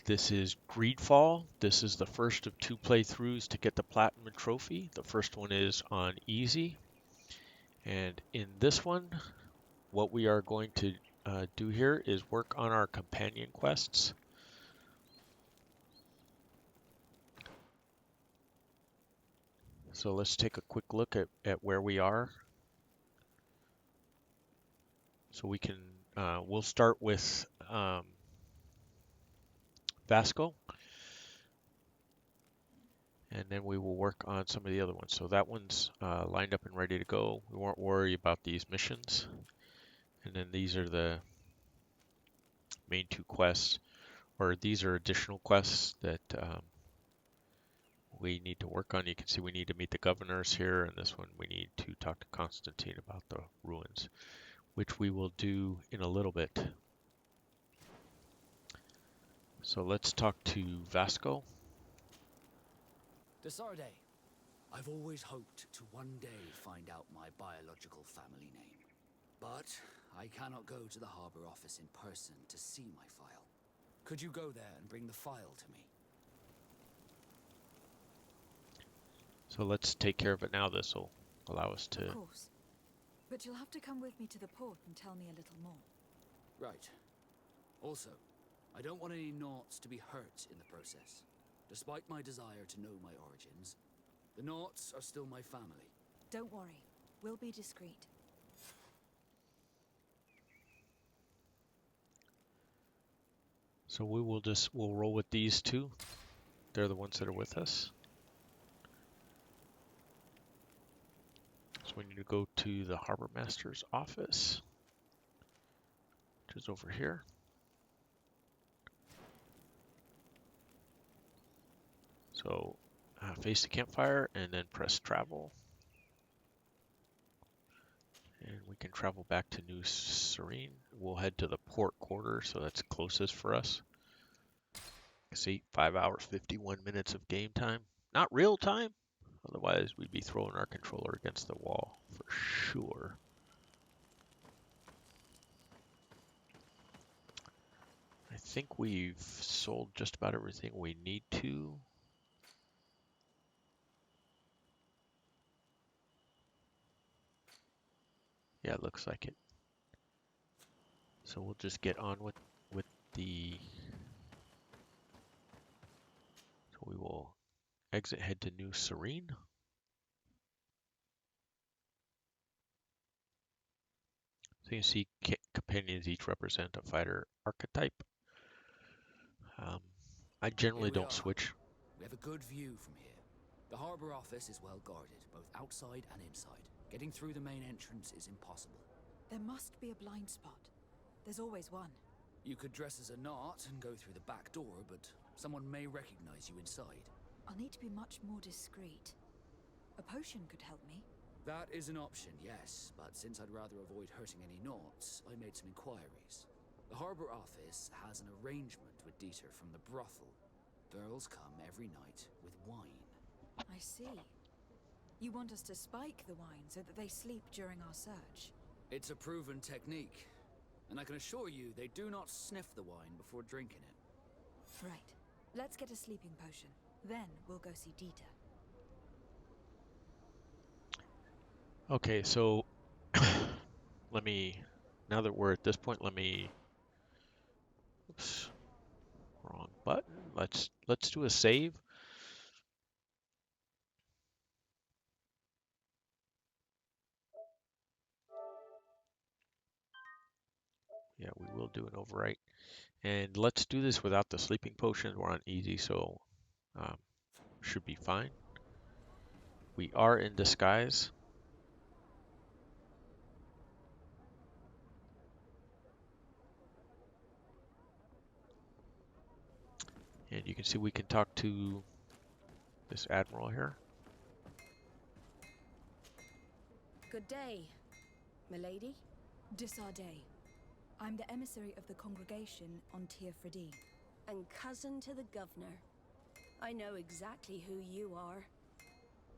This is GreedFall. This is the first of 2 playthroughs to get the Platinum Trophy. The first one is on easy. And in this one, what we are going to do here is work on our companion quests. So let's take a quick look at where we are. So we can, we'll start with Vasco, and then we will work on some of the other ones. So that one's lined up and ready to go. We won't worry about these missions. And then these are the main 2 quests, or these are additional quests that we need to work on. You can see we need to meet the governors here, and this one we need to talk to Constantine about the ruins, which we will do in a little bit. So let's talk to Vasco. Desarde, I've always hoped to one day find out my biological family name. But I cannot go to the harbor office in person to see my file. Could you go there and bring the file to me? So let's take care of it now. This will allow us to... Of course. But you'll have to come with me to the port and tell me a little more. Right. Also, I don't want any Naughts to be hurt in the process. Despite my desire to know my origins, the Naughts are still my family. Don't worry. We'll be discreet. So we'll roll with these 2. They're the ones that are with us. So we need to go to the Harbor Master's office, which is over here. So face the campfire and then press travel. And we can travel back to New Serene. We'll head to the port quarter, so that's closest for us. See, 5 hours, 51 minutes of game time. Not real time. Otherwise, we'd be throwing our controller against the wall for sure. I think we've sold just about everything we need to. Yeah, it looks like it. So we'll just get on with the... So we will exit, head to New Serene. So you can see companions each represent a fighter archetype. I generally don't switch. We have a good view from here. The harbor office is well guarded, both outside and inside. Getting through the main entrance is impossible. There must be a blind spot. There's always one. You could dress as a Naut and go through the back door, but someone may recognize you inside. I'll need to be much more discreet. A potion could help me. That is an option, yes, but since I'd rather avoid hurting any Nauts, I made some inquiries. The harbor office has an arrangement with Dieter from the brothel. Girls come every night with wine. I see. You want us to spike the wine so that they sleep during our search? It's a proven technique, and I can assure you they do not sniff the wine before drinking it. Right. Let's get a sleeping potion. Then we'll go see Dieter. Okay, so let me, now that we're at this point, let me, oops, wrong button. Let's do a save. Yeah, we will do an overwrite. And let's do this without the sleeping potion. We're on easy, so should be fine. We are in disguise. And you can see we can talk to this admiral here. Good day, milady. Desarde. I'm the emissary of the congregation on Tir Fredin. And cousin to the governor. I know exactly who you are.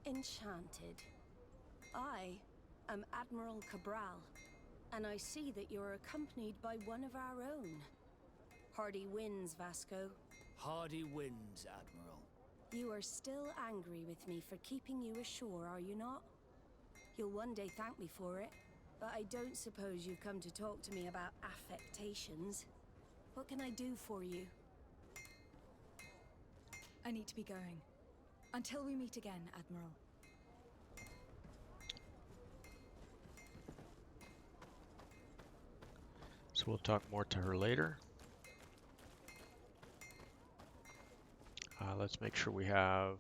Enchanted. I am Admiral Cabral, and I see that you're accompanied by one of our own. Hardy wins, Vasco. Hardy winds, Admiral. You are still angry with me for keeping you ashore, are you not? You'll one day thank me for it, but I don't suppose you've come to talk to me about affectations. What can I do for you? I need to be going. Until we meet again, Admiral. So we'll talk more to her later. Let's make sure we have...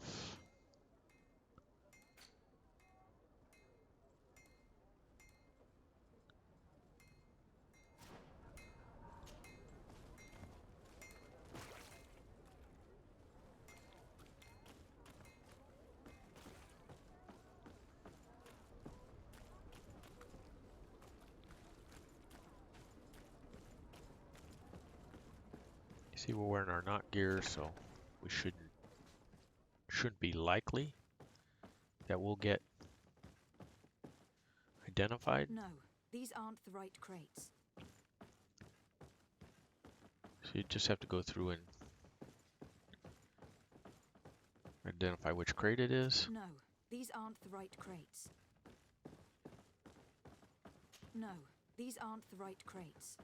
See, we're wearing our knot gear, so we shouldn't be likely that we'll get identified. No, these aren't the right crates. So you just have to go through and identify which crate it is. No, these aren't the right crates. No, these aren't the right crates.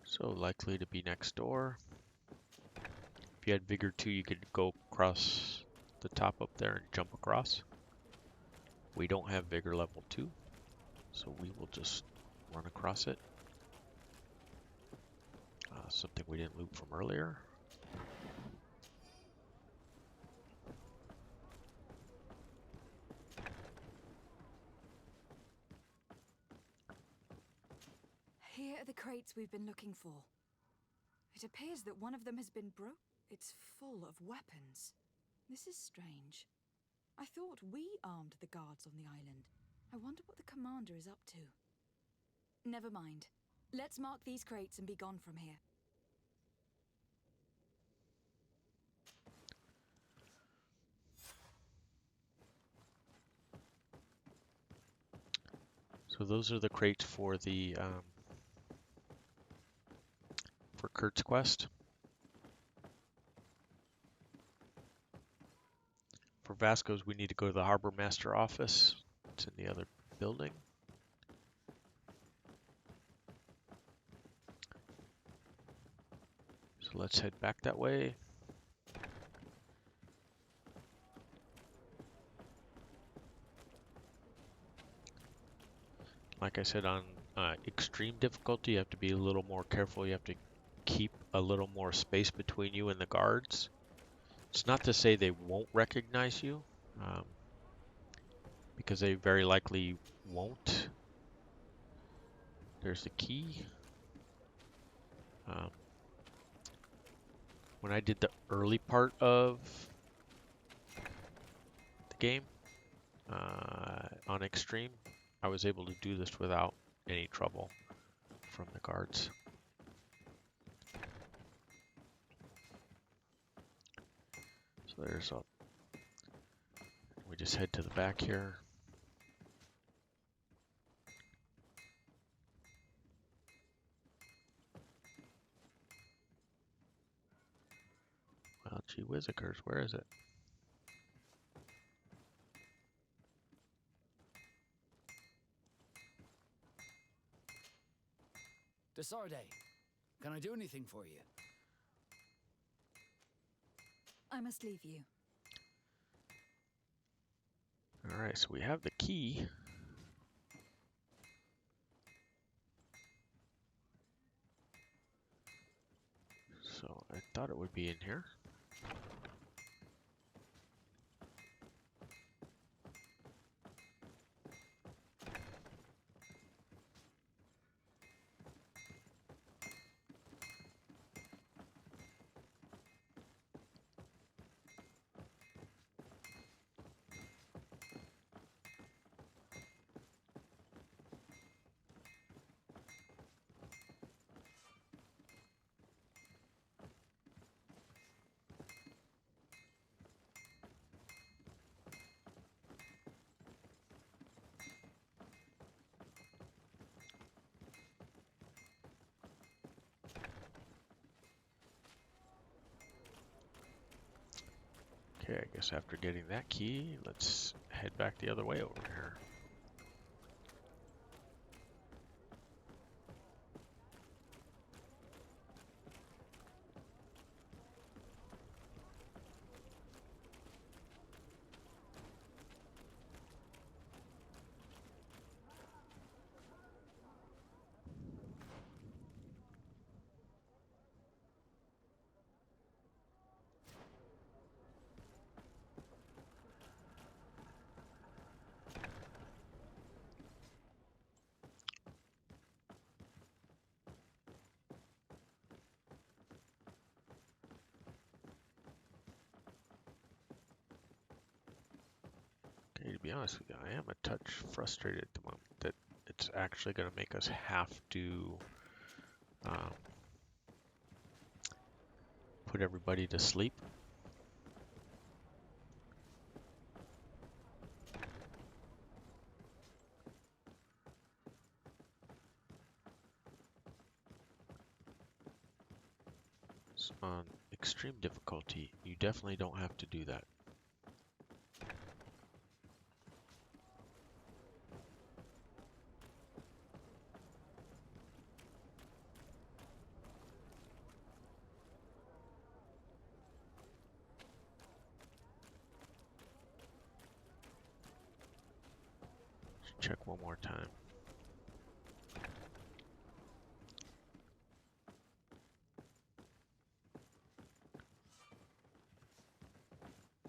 So likely to be next door. If you had Vigor 2, you could go across the top up there and jump across. We don't have Vigor level 2, so we will just run across it. Something we didn't loot from earlier. Here are the crates we've been looking for. It appears that one of them has been broke. It's full of weapons. This is strange. I thought we armed the guards on the island. I wonder what the commander is up to. Never mind. Let's mark these crates and be gone from here. So those are the crates for the for Kurt's quest. For Vasco's, we need to go to the Harbor Master office. It's in the other building. So let's head back that way. Like I said, on extreme difficulty, you have to be a little more careful. You have to keep a little more space between you and the guards. It's not to say they won't recognize you, because they very likely won't. There's the key. When I did the early part of the game on extreme, I was able to do this without any trouble from the guards. So there's a... We just head to the back here. Well, gee whizzikers, where is it? Desarde, can I do anything for you? I must leave you. Alright, so we have the key. So I thought it would be in here. Okay, I guess after getting that key, let's head back the other way over here. Okay, to be honest with you, I am a touch frustrated at the moment that it's actually going to make us have to put everybody to sleep. So on extreme difficulty, you definitely don't have to do that. Check one more time.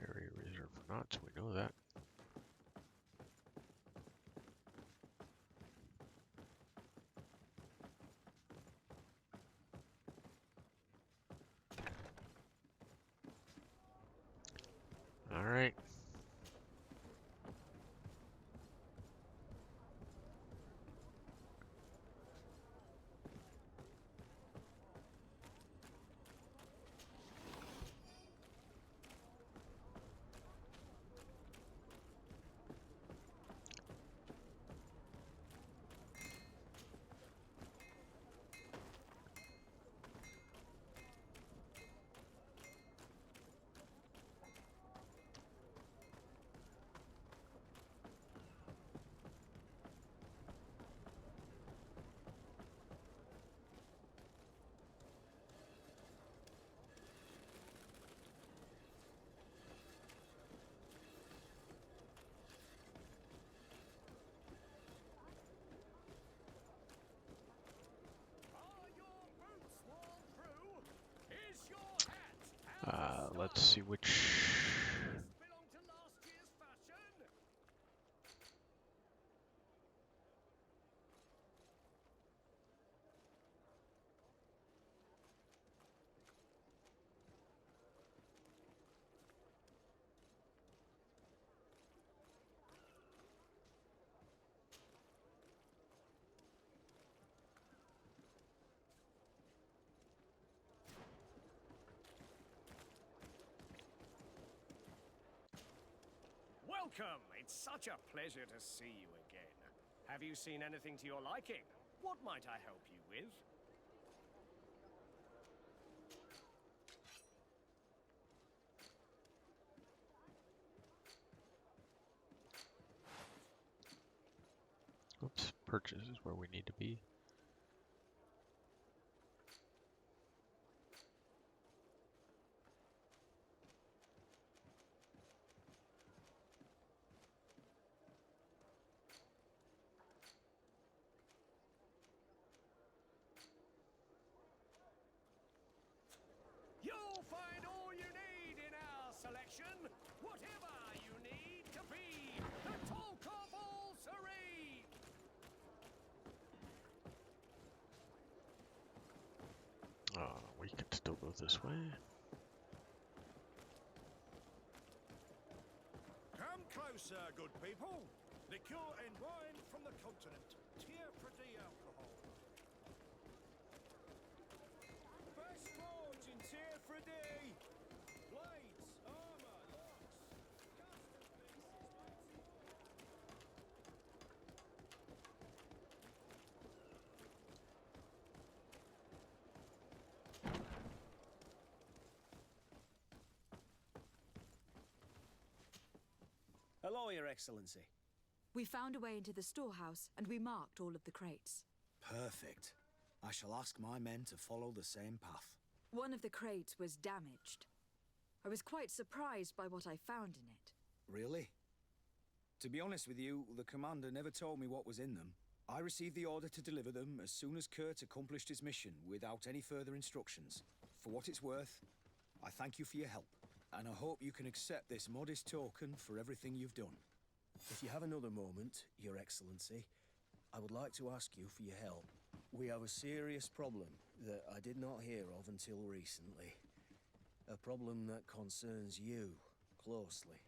Area reserved for knots, we know that. All right. Let's see which. Welcome! It's such a pleasure to see you again. Have you seen anything to your liking? What might I help you with? Oops, purchase is where we need to be. You'll find all you need in our selection. Whatever you need to be the talk of all Serene. We can still go this way. Come closer, good people. Liqueur and wine from the continent. Tier for the alcohol. Best forge in tier for D. Blades, armor, locks, custom pieces. Hello, Your Excellency. We found a way into the storehouse, and we marked all of the crates. Perfect. I shall ask my men to follow the same path. One of the crates was damaged. I was quite surprised by what I found in it. Really? To be honest with you, the commander never told me what was in them. I received the order to deliver them as soon as Kurt accomplished his mission without any further instructions. For what it's worth, I thank you for your help, and I hope you can accept this modest token for everything you've done. If you have another moment, Your Excellency, I would like to ask you for your help. We have a serious problem that I did not hear of until recently. A problem that concerns you closely.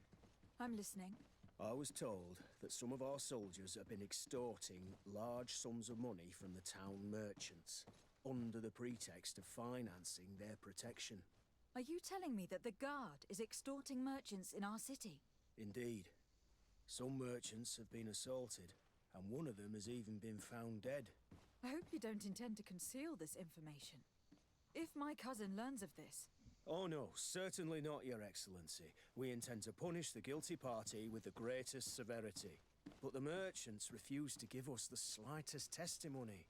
I'm listening. I was told that some of our soldiers have been extorting large sums of money from the town merchants, under the pretext of financing their protection. Are you telling me that the Guard is extorting merchants in our city? Indeed. Some merchants have been assaulted, and one of them has even been found dead. I hope you don't intend to conceal this information. If my cousin learns of this... Oh no, certainly not, Your Excellency. We intend to punish the guilty party with the greatest severity. But the merchants refuse to give us the slightest testimony.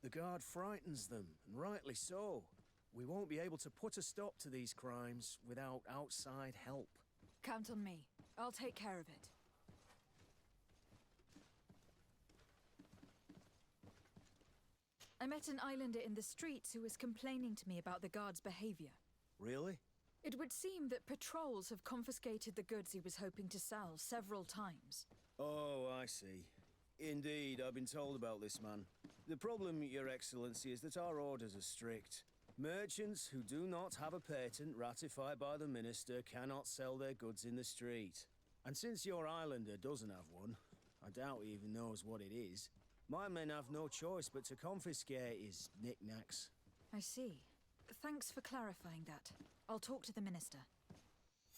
The Guard frightens them, and rightly so. We won't be able to put a stop to these crimes without outside help. Count on me. I'll take care of it. I met an islander in the streets who was complaining to me about the Guard's behavior. Really? It would seem that patrols have confiscated the goods he was hoping to sell several times. Oh, I see. Indeed, I've been told about this man. The problem, Your Excellency, is that our orders are strict. Merchants who do not have a patent ratified by the Minister cannot sell their goods in the street. And since your islander doesn't have one, I doubt he even knows what it is, my men have no choice but to confiscate his knickknacks. I see. Thanks for clarifying that. I'll talk to the Minister.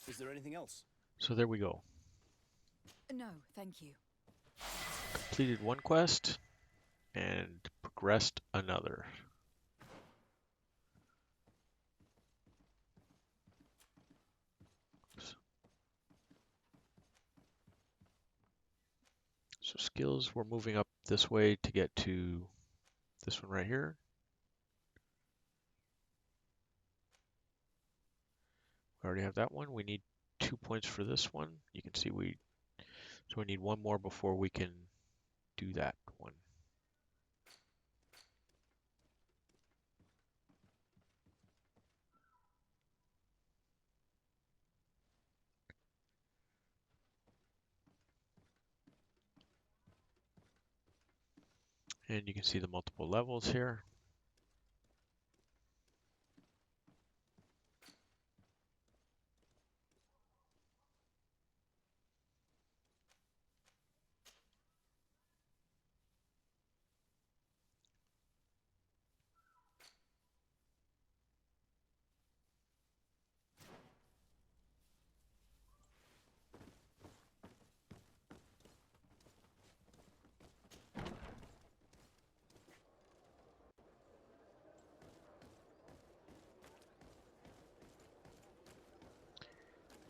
Is there anything else? So there we go. No, thank you. Completed one quest and progressed another. Oops. So skills, we're moving up this way to get to this one right here. We already have that one. We need 2 points for this one. You can see we need one more before we can do that one. And you can see the multiple levels here.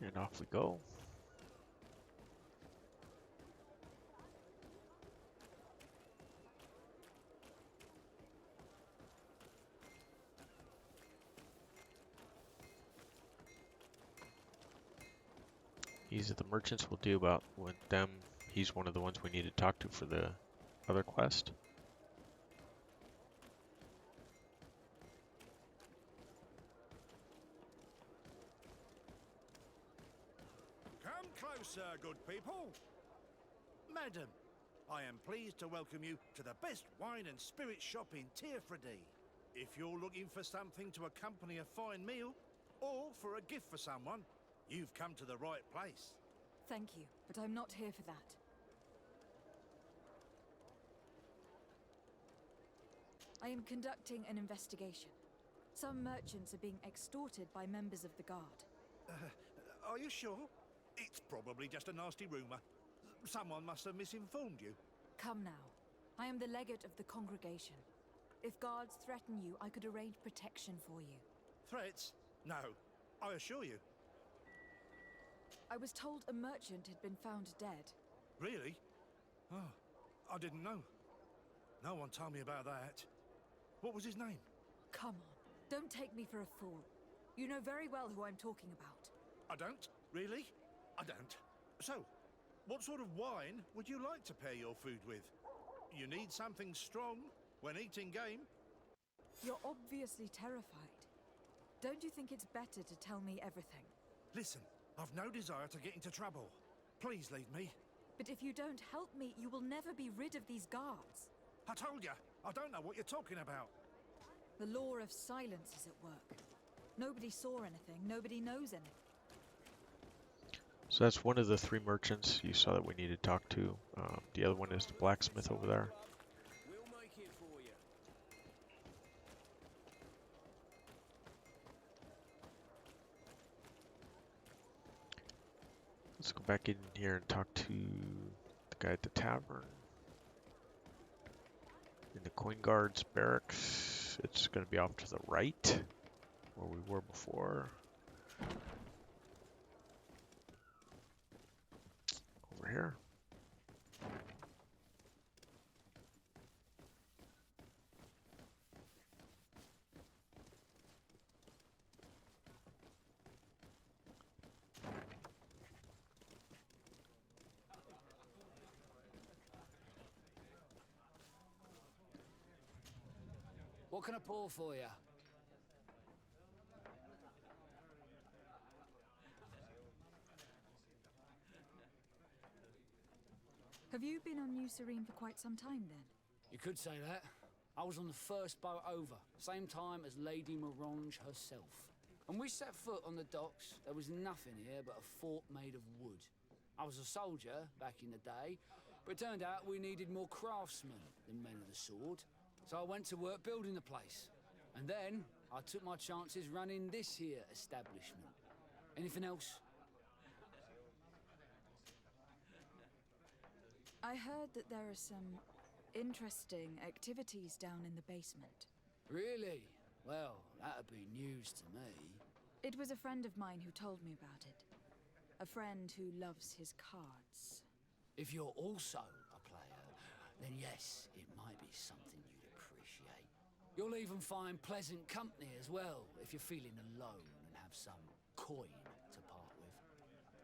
And off we go. These are the merchants we'll deal about with them. He's one of the ones we need to talk to for the other quest. Come closer, good people. Madam, I am pleased to welcome you to the best wine and spirit shop in Tearfredy. If you're looking for something to accompany a fine meal, or for a gift for someone, you've come to the right place. Thank you, but I'm not here for that. I am conducting an investigation. Some merchants are being extorted by members of the Guard. Are you sure? It's probably just a nasty rumour. Someone must have misinformed you. Come now. I am the legate of the congregation. If guards threaten you, I could arrange protection for you. Threats? No, I assure you. I was told a merchant had been found dead. Really? Oh, I didn't know. No one told me about that. What was his name? Come on, don't take me for a fool. You know very well who I'm talking about. I don't? Really? I don't. So, what sort of wine would you like to pair your food with? You need something strong when eating game? You're obviously terrified. Don't you think it's better to tell me everything? Listen, I've no desire to get into trouble. Please leave me. But if you don't help me, you will never be rid of these guards. I told you, I don't know what you're talking about. The law of silence is at work. Nobody saw anything, nobody knows anything. So that's one of the 3 merchants you saw that we need to talk to. The other one is the blacksmith over there. We'll make it for you. Let's go back in here and talk to the guy at the tavern. In the coin guard's barracks, it's going to be off to the right, where we were before. Over here. What can I pour for you? Have you been on New Serene for quite some time then? You could say that. I was on the first boat over, same time as Lady Morange herself. When we set foot on the docks, there was nothing here but a fort made of wood. I was a soldier back in the day, but it turned out we needed more craftsmen than men of the sword. So I went to work building the place. And then I took my chances running this here establishment. Anything else? I heard that there are some interesting activities down in the basement. Really? Well, that'd be news to me. It was a friend of mine who told me about it. A friend who loves his cards. If you're also a player, then yes, it might be something you'd appreciate. You'll even find pleasant company as well, if you're feeling alone and have some coin to part with.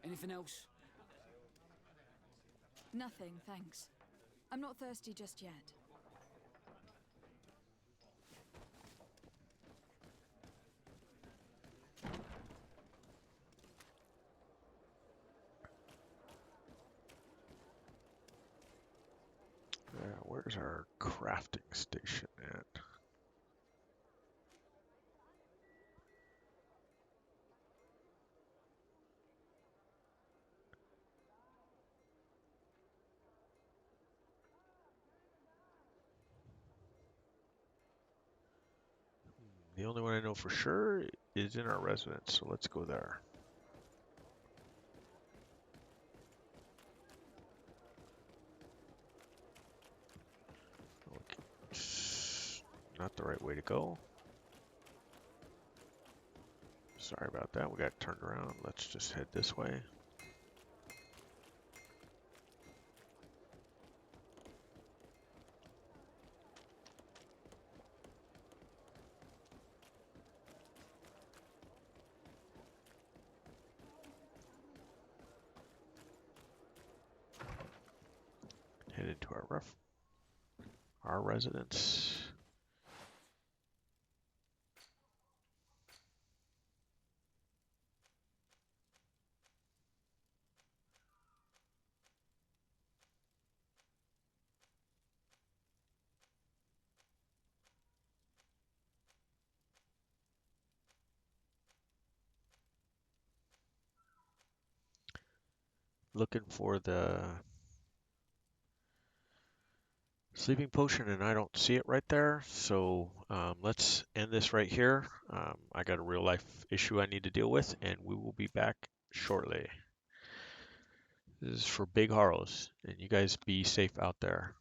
Anything else? Nothing, thanks. I'm not thirsty just yet. Where's our crafting station at? The only one I know for sure is in our residence, so let's go there. Okay. Not the right way to go. Sorry about that, we got turned around. Let's just head this way. Head into our residence. Looking for the sleeping potion and I don't see it right there, so let's end this right here. I got a real life issue I need to deal with, and we will be back shortly. This is for Big Harrows, and you guys be safe out there.